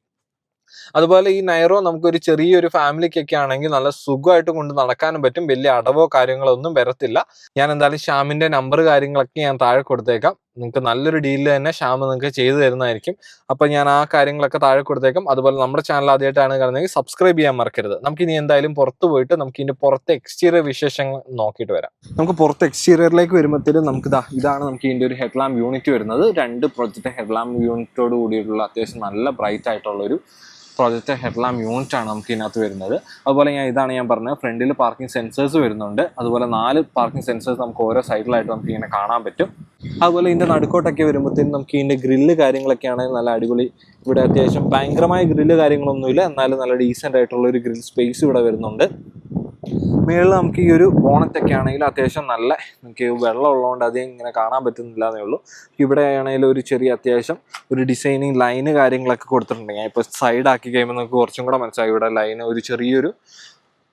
Speaker 1: അതുപോലെ ഈ നൈറോ നമുക്കൊരു ചെറിയൊരു ഫാമിലിക്കൊക്കെ ആണെങ്കിൽ നല്ല സുഖമായിട്ട് കൊണ്ട് നടക്കാനും പറ്റും. വലിയ അടവോ കാര്യങ്ങളോ ഒന്നും വരത്തില്ല. ഞാൻ എന്തായാലും ശ്യാമിന്റെ നമ്പർ കാര്യങ്ങളൊക്കെ ഞാൻ താഴെ കൊടുത്തേക്കാം. നിങ്ങൾക്ക് നല്ലൊരു ഡീലിൽ തന്നെ ശ്യാം നിങ്ങൾക്ക് ചെയ്തു തരുന്നതായിരിക്കും. അപ്പൊ ഞാൻ ആ കാര്യങ്ങളൊക്കെ താഴെ കൊടുത്തേക്കാം. അതുപോലെ നമ്മുടെ ചാനൽ ആദ്യമായിട്ടാണ് കാണുന്നതെങ്കിൽ സബ്സ്ക്രൈബ് ചെയ്യാൻ മറക്കരുത്. നമുക്ക് ഇനി എന്തായാലും പുറത്ത് പോയിട്ട് നമുക്ക് ഇതിന്റെ പുറത്തെ എക്സ്റ്റീരിയർ വിശേഷങ്ങൾ നോക്കിയിട്ട് വരാം. നമുക്ക് പുറത്ത് എക്സ്റ്റീരിയറിലേക്ക് വരുമ്പോഴത്തേക്കും നമുക്ക് ഇതാണ് നമുക്ക് ഇതിന്റെ ഒരു ഹെഡ്ലാമ്പ് യൂണിറ്റ് വരുന്നത്. 2 പ്രൊജക്ട് ഹെഡ്ലാമ്പ് യൂണിറ്റോട് കൂടിയിട്ടുള്ള അത്യാവശ്യം നല്ല ബ്രൈറ്റ് ആയിട്ടുള്ള ഒരു പ്രൊജക്ട് ഹെഡ്ലാമ്പ് യൂണിറ്റ് ആണ് നമുക്ക് ഇതിനകത്ത് വരുന്നത്. അതുപോലെ ഇതാണ് ഞാൻ പറഞ്ഞത്, ഫ്രണ്ടിൽ പാർക്കിംഗ് സെൻസേഴ്സ് വരുന്നുണ്ട്. അതുപോലെ 4 പാർക്കിംഗ് സെൻസേഴ്സ് നമുക്ക് ഓരോ സൈഡിലായിട്ട് നമുക്ക് ഇങ്ങനെ കാണാൻ പറ്റും. അതുപോലെ ഇതിന്റെ നടുക്കോട്ടൊക്കെ വരുമ്പോഴത്തേക്കും നമുക്ക് ഇതിന്റെ ഗ്രില്ല് കാര്യങ്ങളൊക്കെ ആണെങ്കിൽ നല്ല അടിപൊളി. ഇവിടെ അത്യാവശ്യം ഭയങ്കരമായ ഗ്രില്ല് കാര്യങ്ങളൊന്നുമില്ല, എന്നാലും നല്ല ഡീസെന്റ് ആയിട്ടുള്ള ഒരു ഗ്രിൽ സ്പേസ് ഇവിടെ വരുന്നുണ്ട്. മേളിൽ നമുക്ക് ഈ ഒരു ബോണറ്റൊക്കെ ആണെങ്കിൽ അത്യാവശ്യം നല്ല നമുക്ക് വെള്ളം ഉള്ളതുകൊണ്ട് അധികം ഇങ്ങനെ കാണാൻ പറ്റുന്നില്ല എന്നേ ഉള്ളൂ. ഇവിടെ ആണെങ്കിൽ ഒരു ചെറിയ അത്യാവശ്യം ഒരു ഡിസൈനിങ് ലൈന് കാര്യങ്ങളൊക്കെ കൊടുത്തിട്ടുണ്ട്. ഞാൻ ഇപ്പോൾ സൈഡ് ആക്കി കഴിയുമ്പോൾ നമുക്ക് കുറച്ചും കൂടെ മനസ്സിലായി. ഇവിടെ ലൈന് ഒരു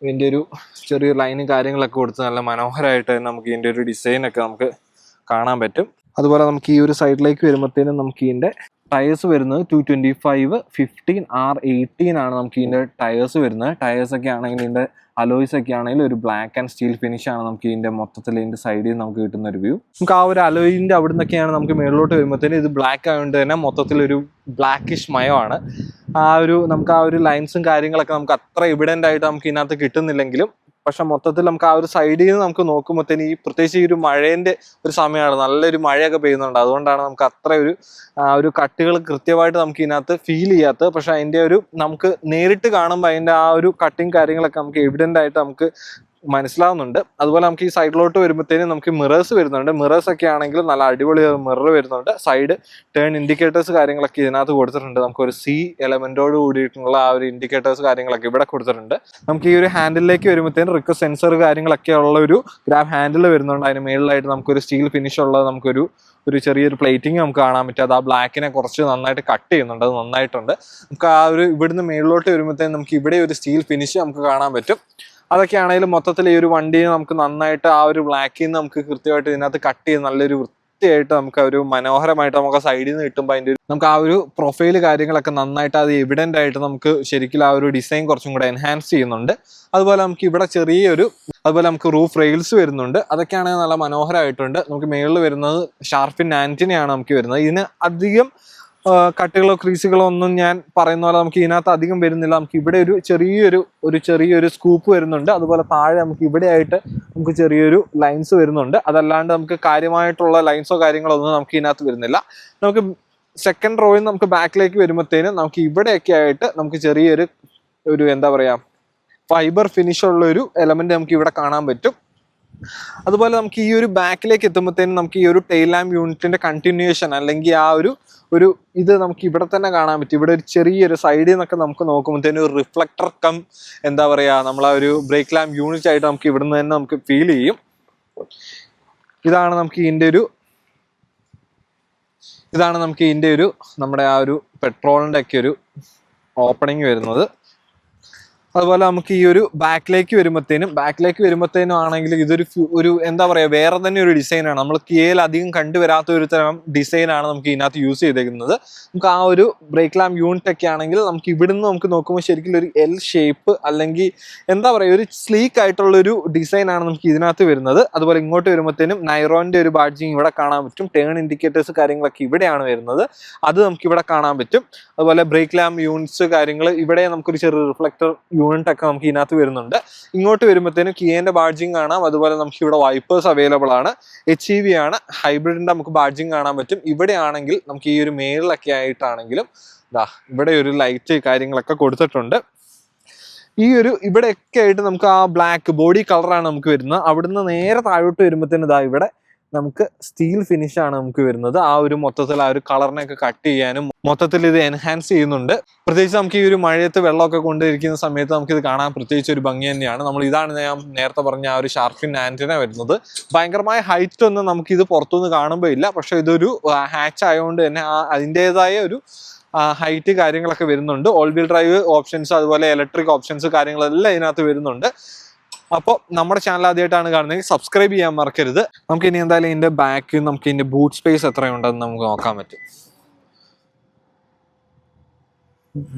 Speaker 1: ഇതിൻ്റെ ഒരു ചെറിയ ലൈന് കാര്യങ്ങളൊക്കെ കൊടുത്ത് നല്ല മനോഹരമായിട്ട് നമുക്ക് ഇതിൻ്റെ ഒരു ഡിസൈനൊക്കെ നമുക്ക് കാണാൻ പറ്റും. അതുപോലെ നമുക്ക് ഈ ഒരു സൈഡിലേക്ക് വരുമ്പോഴത്തേനും നമുക്ക് ഇതിൻ്റെ ടയേഴ്സ് വരുന്നത് 225 15 R18 ആണ് നമുക്ക് ഇതിൻ്റെ ടയേഴ്സ് വരുന്നത്. ടയേഴ്സൊക്കെ ആണെങ്കിൽ ഇതിൻ്റെ അലോയ്സ് ഒക്കെ ആണെങ്കിൽ ഒരു ബ്ലാക്ക് ആൻഡ് സ്റ്റീൽ ഫിനിഷ് ആണ് നമുക്ക് ഇതിൻ്റെ മൊത്തത്തിൽ ഇതിൻ്റെ സൈഡിൽ നമുക്ക് കിട്ടുന്ന ഒരു വ്യൂ. നമുക്ക് ആ ഒരു അലോയിൻ്റെ അവിടെ നിന്നൊക്കെയാണ് നമുക്ക് മേളിലോട്ട് വരുമ്പോഴത്തേനും ഇത് ബ്ലാക്ക് ആയതുകൊണ്ട് തന്നെ മൊത്തത്തിലൊരു ബ്ലാക്കിഷ് മയമാണ്. നമുക്ക് ആ ഒരു ലൈൻസും കാര്യങ്ങളൊക്കെ നമുക്ക് അത്ര എവിഡൻ്റ് ആയിട്ട് നമുക്ക് ഇതിനകത്ത് കിട്ടുന്നില്ലെങ്കിലും പക്ഷെ മൊത്തത്തിൽ നമുക്ക് ആ ഒരു സൈഡിൽ നിന്ന് നമുക്ക് നോക്കുമ്പോഴത്തേന് പ്രത്യേകിച്ച് ഈ ഒരു മഴേൻ്റെ ഒരു സമയമാണ്, നല്ലൊരു മഴയൊക്കെ പെയ്യുന്നുണ്ട്. അതുകൊണ്ടാണ് നമുക്ക് അത്ര ഒരു കട്ടുകൾ കൃത്യമായിട്ട് നമുക്ക് ഇതിനകത്ത് ഫീൽ ചെയ്യാത്തത്. പക്ഷെ അതിൻ്റെ നമുക്ക് നേരിട്ട് കാണുമ്പോൾ അതിൻ്റെ ആ ഒരു കട്ടിങ് കാര്യങ്ങളൊക്കെ നമുക്ക് എവിഡൻ്റ് ആയിട്ട് നമുക്ക് മനസ്സിലാവുന്നുണ്ട്. അതുപോലെ നമുക്ക് ഈ സൈഡിലോട്ട് വരുമ്പോഴത്തേനും നമുക്ക് മിറേഴ്സ് വരുന്നുണ്ട്. മിറേഴ്സ് ഒക്കെ ആണെങ്കിൽ നല്ല അടിപൊളി മിറർ വരുന്നുണ്ട്. സൈഡ് ടേൺ ഇൻഡിക്കേറ്റേഴ്സ് കാര്യങ്ങളൊക്കെ ഇതിനകത്ത് കൊടുത്തിട്ടുണ്ട്. നമുക്കൊരു C എലമെന്റോട് കൂടിയിട്ടുള്ള ആ ഒരു ഇൻഡിക്കേറ്റേഴ്സ് കാര്യങ്ങളൊക്കെ ഇവിടെ കൊടുത്തിട്ടുണ്ട്. നമുക്ക് ഈ ഒരു ഹാൻഡിലേക്ക് വരുമ്പോഴത്തേനും റിക്വസ്റ്റ് സെൻസർ കാര്യങ്ങളൊക്കെ ഉള്ള ഒരു ഗ്രാബ് ഹാൻഡിൽ വരുന്നുണ്ട്. അതിന് മേളിലായിട്ട് നമുക്കൊരു സ്റ്റീൽ ഫിനിഷ് ഉള്ളത് നമുക്കൊരു ചെറിയൊരു പ്ലേറ്റിംഗ് നമുക്ക് കാണാൻ പറ്റും. അത് ആ ബ്ലാക്കിനെ കുറച്ച് നന്നായിട്ട് കട്ട് ചെയ്യുന്നുണ്ട്. അത് നന്നായിട്ടുണ്ട്. നമുക്ക് ആ ഒരു ഇവിടുന്ന് മേളിലോട്ട് വരുമ്പോഴത്തേനും നമുക്ക് ഇവിടെ ഒരു സ്റ്റീൽ ഫിനിഷ് നമുക്ക് കാണാൻ പറ്റും. അതൊക്കെ ആണെങ്കിലും മൊത്തത്തിൽ ഈ ഒരു വണ്ടിയെ നമുക്ക് നന്നായിട്ട് ആ ഒരു ബ്ലാക്കിൽ നിന്ന് നമുക്ക് കൃത്യമായിട്ട് ഇതിനകത്ത് കട്ട് ചെയ്ത് നല്ലൊരു വൃത്തിയായിട്ട് നമുക്ക് ഒരു മനോഹരമായിട്ട് നമുക്ക് സൈഡിൽ നിന്ന് കിട്ടുമ്പോൾ അതിൻ്റെ നമുക്ക് ആ ഒരു പ്രൊഫൈല് കാര്യങ്ങളൊക്കെ നന്നായിട്ട് അത് എവിഡൻ്റ് ആയിട്ട് നമുക്ക് ശരിക്കും ആ ഒരു ഡിസൈൻ കുറച്ചും കൂടെ എൻഹാൻസ് ചെയ്യുന്നുണ്ട്. അതുപോലെ നമുക്ക് ഇവിടെ അതുപോലെ നമുക്ക് റൂഫ് റെയിൽസ് വരുന്നുണ്ട്. അതൊക്കെയാണെങ്കിൽ നല്ല മനോഹരമായിട്ടുണ്ട്. നമുക്ക് മേളിൽ വരുന്നത് ഷാർപ്പിൻ ആന്റിനയാണ് നമുക്ക് വരുന്നത്. ഇതിന് അധികം കട്ടുകളോ ക്രീസുകളോ ഒന്നും ഞാൻ പറയുന്ന പോലെ നമുക്ക് ഇതിനകത്ത് അധികം വരുന്നില്ല. നമുക്ക് ഇവിടെ ചെറിയൊരു സ്കൂപ്പ് വരുന്നുണ്ട്. അതുപോലെ താഴെ നമുക്ക് ഇവിടെ ആയിട്ട് നമുക്ക് ചെറിയൊരു ലൈൻസ് വരുന്നുണ്ട്. അതല്ലാണ്ട് നമുക്ക് കാര്യമായിട്ടുള്ള ലൈൻസോ കാര്യങ്ങളോ ഒന്നും നമുക്ക് ഇതിനകത്ത് വരുന്നില്ല. നമുക്ക് സെക്കൻഡ് റോയിൽ നമുക്ക് ബാക്കിലേക്ക് വരുമ്പോഴത്തേനും നമുക്ക് ഇവിടെയൊക്കെ ആയിട്ട് നമുക്ക് ചെറിയൊരു എന്താ പറയാ ഫൈബർ ഫിനിഷ് ഉള്ള ഒരു എലമെന്റ് നമുക്ക് ഇവിടെ കാണാൻ പറ്റും. അതുപോലെ നമുക്ക് ഈ ഒരു ബാക്കിലേക്ക് എത്തുമ്പോഴത്തേനും നമുക്ക് ഈ ഒരു ടെയിൽ ലാമ്പ് യൂണിറ്റിന്റെ കണ്ടിന്യൂഷൻ അല്ലെങ്കിൽ ആ ഒരു ഇത് നമുക്ക് ഇവിടെ തന്നെ കാണാൻ പറ്റും. ഇവിടെ ഒരു ചെറിയൊരു സൈഡിൽ നിന്നൊക്കെ നമുക്ക് നോക്കുമ്പോഴത്തേനും ഒരു റിഫ്ലക്ടർ കം എന്താ പറയാ നമ്മളാ ഒരു ബ്രേക്ക് ലാമ്പ് യൂണിറ്റ് ആയിട്ട് നമുക്ക് ഇവിടുന്ന് തന്നെ നമുക്ക് ഫീൽ ചെയ്യും. ഇതാണ് നമുക്ക് ഇതിന്റെ ഒരു നമ്മുടെ ആ ഒരു പെട്രോളിന്റെ ഒക്കെ ഒരു ഓപ്പണിങ് വരുന്നത്. അതുപോലെ നമുക്ക് ഈ ഒരു ബാക്കിലേക്ക് വരുമ്പോഴത്തേനും ആണെങ്കിൽ ഇതൊരു എന്താ പറയാ വേറെ തന്നെ ഒരു ഡിസൈനാണ്. നമ്മൾ കിയയിൽ അധികം കണ്ടുവരാത്ത ഒരു തരം ഡിസൈനാണ് നമുക്ക് ഇതിനകത്ത് യൂസ് ചെയ്തേക്കുന്നത്. നമുക്ക് ആ ഒരു ബ്രേക്ക് ലാമ്പ് യൂണിറ്റ് ഒക്കെ ആണെങ്കിൽ നമുക്ക് ഇവിടുന്ന് നമുക്ക് നോക്കുമ്പോൾ ശരിക്കും ഒരു എൽ ഷേപ്പ് അല്ലെങ്കിൽ എന്താ പറയുക ഒരു സ്ലീക്ക് ആയിട്ടുള്ള ഒരു ഡിസൈനാണ് നമുക്ക് ഇതിനകത്ത് വരുന്നത്. അതുപോലെ ഇങ്ങോട്ട് വരുമ്പോഴത്തേനും നൈറോന്റെ ഒരു ബാഡ്ജിങ് ഇവിടെ കാണാൻ പറ്റും. ടേൺ ഇൻഡിക്കേറ്റേഴ്സ് കാര്യങ്ങളൊക്കെ ഇവിടെയാണ് വരുന്നത്, അത് നമുക്ക് ഇവിടെ കാണാൻ പറ്റും. അതുപോലെ ബ്രേക്ക് ലാമ്പ് യൂണിറ്റ്സ് കാര്യങ്ങൾ ഇവിടെ നമുക്കൊരു ചെറിയ റിഫ്ലക്ടർ യൂണിറ്റ് ഒക്കെ നമുക്ക് ഇതിനകത്ത് വരുന്നുണ്ട്. ഇങ്ങോട്ട് വരുമ്പോഴത്തേനും കിയന്റെ ബാഡ്ജിങ് കാണാം. അതുപോലെ നമുക്ക് ഇവിടെ വൈപ്പേഴ്സ് അവൈലബിൾ ആണ്. HEV ആണ്, ഹൈബ്രിഡിന്റെ നമുക്ക് ബാഡ്ജിങ് കാണാൻ പറ്റും. ഇവിടെ ആണെങ്കിൽ നമുക്ക് ഈ ഒരു മേളിലൊക്കെ ആയിട്ടാണെങ്കിലും ഇവിടെ ഒരു ലൈറ്റ് കാര്യങ്ങളൊക്കെ കൊടുത്തിട്ടുണ്ട്. ഇവിടെയൊക്കെ ആയിട്ട് നമുക്ക് ആ ബ്ലാക്ക് ബോഡി കളറാണ് നമുക്ക് വരുന്നത്. അവിടുന്ന് നേരെ താഴോട്ട് വരുമ്പോഴത്തേനും ഇവിടെ നമുക്ക് സ്റ്റീൽ ഫിനിഷ് ആണ് നമുക്ക് വരുന്നത്. ആ ഒരു മൊത്തത്തിൽ ആ ഒരു കളറിനെയൊക്കെ കട്ട് ചെയ്യാനും മൊത്തത്തിൽ ഇത് എൻഹാൻസ് ചെയ്യുന്നുണ്ട്. പ്രത്യേകിച്ച് നമുക്ക് ഈ ഒരു മഴയത്ത് വെള്ളമൊക്കെ കൊണ്ടിരിക്കുന്ന സമയത്ത് നമുക്ക് ഇത് കാണാൻ പ്രത്യേകിച്ച് ഒരു ഭംഗി തന്നെയാണ്. ഇതാണ് ഞാൻ നേരത്തെ പറഞ്ഞ ആ ഒരു ഷാർഫിൻ ആന്റിന വരുന്നത്. ഭയങ്കരമായ ഹൈറ്റ് ഒന്നും നമുക്ക് ഇത് പുറത്തുനിന്ന് കാണുമ്പോൾ ഇല്ല. പക്ഷെ ഇതൊരു ഹാച്ച് ആയതുകൊണ്ട് തന്നെ അതിൻ്റെതായ ഒരു ഹൈറ്റ് കാര്യങ്ങളൊക്കെ വരുന്നുണ്ട്. ഓൾ വീൽ ഡ്രൈവ് ഓപ്ഷൻസ് അതുപോലെ ഇലക്ട്രിക് ഓപ്ഷൻസ് കാര്യങ്ങളെല്ലാം ഇതിനകത്ത് വരുന്നുണ്ട്. അപ്പോൾ നമ്മുടെ ചാനൽ ആദ്യമായിട്ടാണ് കാണുന്നതെങ്കിൽ സബ്സ്ക്രൈബ് ചെയ്യാൻ മറക്കരുത്. നമുക്ക് ഇനി എന്തായാലും ഇതിന്റെ ബാക്ക് നമുക്ക് ഇതിന്റെ ബൂട്ട് സ്പേസ് എത്രയുണ്ടെന്ന് നമുക്ക് നോക്കാൻ പറ്റും.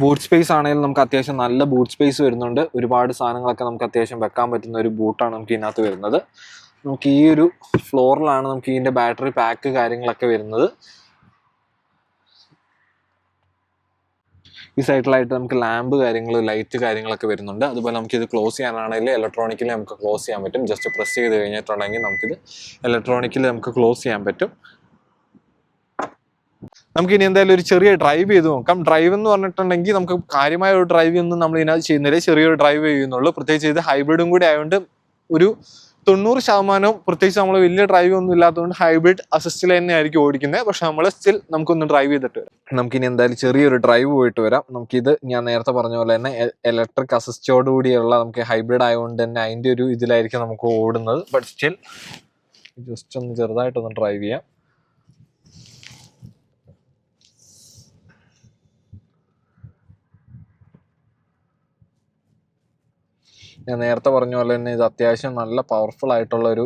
Speaker 1: ബൂട്ട് സ്പേസ് ആണെങ്കിലും നമുക്ക് അത്യാവശ്യം നല്ല ബൂട്ട് സ്പേസ് വരുന്നുണ്ട്. ഒരുപാട് സാധനങ്ങളൊക്കെ നമുക്ക് അത്യാവശ്യം വെക്കാൻ പറ്റുന്ന ഒരു ബൂട്ടാണ് നമുക്ക് ഇതിനകത്ത് വരുന്നത്. നമുക്ക് ഈ ഒരു ഫ്ലോറിലാണ് നമുക്ക് ഇതിന്റെ ബാറ്ററി പാക്ക് കാര്യങ്ങളൊക്കെ വരുന്നത്. ഈ സൈഡിലായിട്ട് നമുക്ക് ലാമ്പ് കാര്യങ്ങൾ ലൈറ്റ് കാര്യങ്ങളൊക്കെ വരുന്നുണ്ട്. അതുപോലെ നമുക്ക് ഇത് ക്ലോസ് ചെയ്യാനാണെങ്കിൽ ഇലക്ട്രോണിക്കലി നമുക്ക് ക്ലോസ് ചെയ്യാൻ പറ്റും. ജസ്റ്റ് പ്രസ് ചെയ്ത് കഴിഞ്ഞിട്ടുണ്ടെങ്കിൽ നമുക്കിത് ഇലക്ട്രോണിക്കലി നമുക്ക് ക്ലോസ് ചെയ്യാൻ പറ്റും. നമുക്ക് ഇനി എന്തായാലും ഒരു ചെറിയ ഡ്രൈവ് ചെയ്ത് നോക്കാം. ഡ്രൈവ് എന്ന് പറഞ്ഞിട്ടുണ്ടെങ്കിൽ നമുക്ക് കാര്യമായ ഒരു ഡ്രൈവ് ഒന്നും നമ്മൾ ഇതിനകത്ത് ചെയ്യുന്നില്ല, ചെറിയൊരു ഡ്രൈവ് ചെയ്യുന്നുള്ളൂ. പ്രത്യേകിച്ച് ഇത് ഹൈബ്രിഡും കൂടി ആയതുകൊണ്ട് ഒരു 90% പ്രത്യേകിച്ച് നമ്മൾ വലിയ ഡ്രൈവ് ഒന്നും ഇല്ലാത്തതുകൊണ്ട് ഹൈബ്രിഡ് അസിസ്റ്റിൽ തന്നെ ആയിരിക്കും ഓടിക്കുന്നത്. പക്ഷെ നമ്മൾ സ്റ്റിൽ നമുക്കൊന്ന് ഡ്രൈവ് ചെയ്തിട്ട് വരാം. നമുക്കിനി എന്തായാലും ചെറിയൊരു ഡ്രൈവ് പോയിട്ട് വരാം. നമുക്കിത് ഞാൻ നേരത്തെ പറഞ്ഞ പോലെ തന്നെ ഇലക്ട്രിക് അസിസ്റ്റോട് കൂടിയുള്ള നമുക്ക് ഹൈബ്രിഡ് ആയതുകൊണ്ട് തന്നെ അതിൻ്റെ ഒരു ഇതിലായിരിക്കും നമുക്ക് ഓടുന്നത്. ബട്ട് സ്റ്റിൽ ജസ്റ്റ് ഒന്ന് ചെറുതായിട്ടൊന്ന് ഡ്രൈവ് ചെയ്യാം. ഞാൻ നേരത്തെ പറഞ്ഞ പോലെ തന്നെ ഇത് അത്യാവശ്യം നല്ല പവർഫുൾ ആയിട്ടുള്ള ഒരു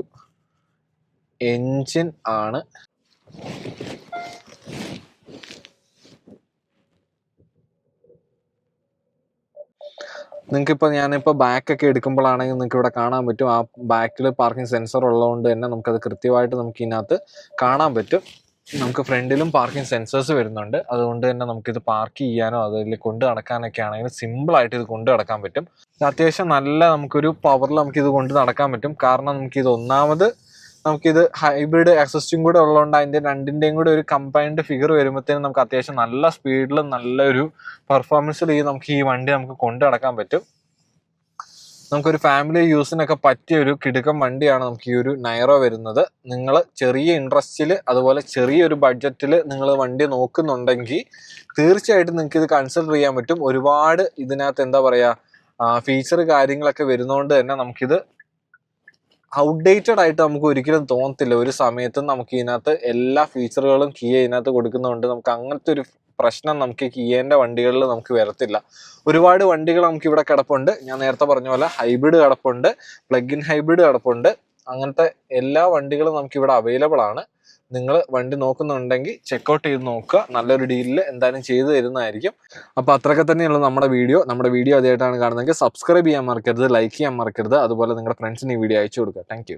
Speaker 1: എൻജിൻ ആണ്. ഞാനിപ്പോൾ ബാക്കൊക്കെ എടുക്കുമ്പോഴാണെങ്കിൽ നിങ്ങൾക്ക് ഇവിടെ കാണാൻ പറ്റും. ആ ബാക്കിൽ പാർക്കിംഗ് സെൻസർ ഉള്ളതുകൊണ്ട് തന്നെ നമുക്കത് കൃത്യമായിട്ട് നമുക്ക് ഇതിനകത്ത് കാണാൻ പറ്റും. നമുക്ക് ഫ്രണ്ടിലും പാർക്കിംഗ് സെൻസേഴ്സ് വരുന്നുണ്ട്. അതുകൊണ്ട് തന്നെ നമുക്കിത് പാർക്ക് ചെയ്യാനോ അതിൽ കൊണ്ട് നടക്കാനൊക്കെ ആണെങ്കിൽ സിമ്പിളായിട്ട് ഇത് കൊണ്ട് നടക്കാൻ പറ്റും. അത്യാവശ്യം നല്ല നമുക്കൊരു പവറിൽ നമുക്കിത് കൊണ്ട് നടക്കാൻ പറ്റും. കാരണം നമുക്കിത് ഒന്നാമത് നമുക്കിത് ഹൈബ്രിഡ് അസിസ്റ്റും കൂടെ ഉള്ളതുകൊണ്ട് അതിൻ്റെ രണ്ടിൻ്റെയും കൂടെ ഒരു കമ്പൈൻഡ് ഫിഗർ വരുമ്പോഴത്തേനും നമുക്ക് അത്യാവശ്യം നല്ല സ്പീഡിലും നല്ലൊരു പെർഫോമൻസിൽ നമുക്ക് ഈ വണ്ടി നമുക്ക് കൊണ്ട് നടക്കാൻ പറ്റും. നമുക്കൊരു ഫാമിലി യൂസിനൊക്കെ പറ്റിയ ഒരു കിടുക്കം വണ്ടിയാണ് നമുക്ക് ഈ ഒരു നൈറോ വരുന്നത്. നിങ്ങൾ ചെറിയ ഇൻട്രസ്റ്റിൽ അതുപോലെ ചെറിയൊരു ബഡ്ജറ്റിൽ നിങ്ങൾ വണ്ടി നോക്കുന്നുണ്ടെങ്കിൽ തീർച്ചയായിട്ടും നിങ്ങൾക്ക് ഇത് കൺസിഡർ ചെയ്യാൻ പറ്റും. ഒരുപാട് ഇതിനകത്ത് എന്താ പറയുക ഫീച്ചർ കാര്യങ്ങളൊക്കെ വരുന്നതുകൊണ്ട് തന്നെ നമുക്കിത് ഔട്ട്ഡേറ്റഡ് ആയിട്ട് നമുക്ക് ഒരിക്കലും തോന്നത്തില്ല. ഒരു സമയത്തും നമുക്ക് ഇതിനകത്ത് എല്ലാ ഫീച്ചറുകളും കിയ ഇതിനകത്ത് കൊടുക്കുന്നതുകൊണ്ട് നമുക്ക് അങ്ങനത്തെ ഒരു പ്രശ്നം നമുക്ക് കിയേന്റെ വണ്ടികളിൽ നമുക്ക് വരത്തില്ല. ഒരുപാട് വണ്ടികൾ നമുക്ക് ഇവിടെ കിടപ്പുണ്ട്. ഞാൻ നേരത്തെ പറഞ്ഞ പോലെ ഹൈബ്രിഡ് കിടപ്പുണ്ട്, പ്ലഗ് ഇൻ ഹൈബ്രിഡ് കിടപ്പുണ്ട്. അങ്ങനത്തെ എല്ലാ വണ്ടികളും നമുക്ക് ഇവിടെ അവൈലബിൾ ആണ്. നിങ്ങൾ വണ്ടി നോക്കുന്നുണ്ടെങ്കിൽ ചെക്കൗട്ട് ചെയ്ത് നോക്കുക. നല്ലൊരു ഡീലിൽ എന്തായാലും ചെയ്തു തരുന്നതായിരിക്കും. അപ്പോൾ അത്രയൊക്കെ തന്നെയുള്ളൂ നമ്മുടെ വീഡിയോ. ആദ്യമായിട്ടാണ് കാണുന്നതെങ്കിൽ സബ്സ്ക്രൈബ് ചെയ്യാൻ മറക്കരുത്, ലൈക്ക് ചെയ്യാൻ മറക്കരുത്. അതുപോലെ നിങ്ങളുടെ ഫ്രണ്ട്സിന് ഈ വീഡിയോ അയച്ചു കൊടുക്കുക. താങ്ക്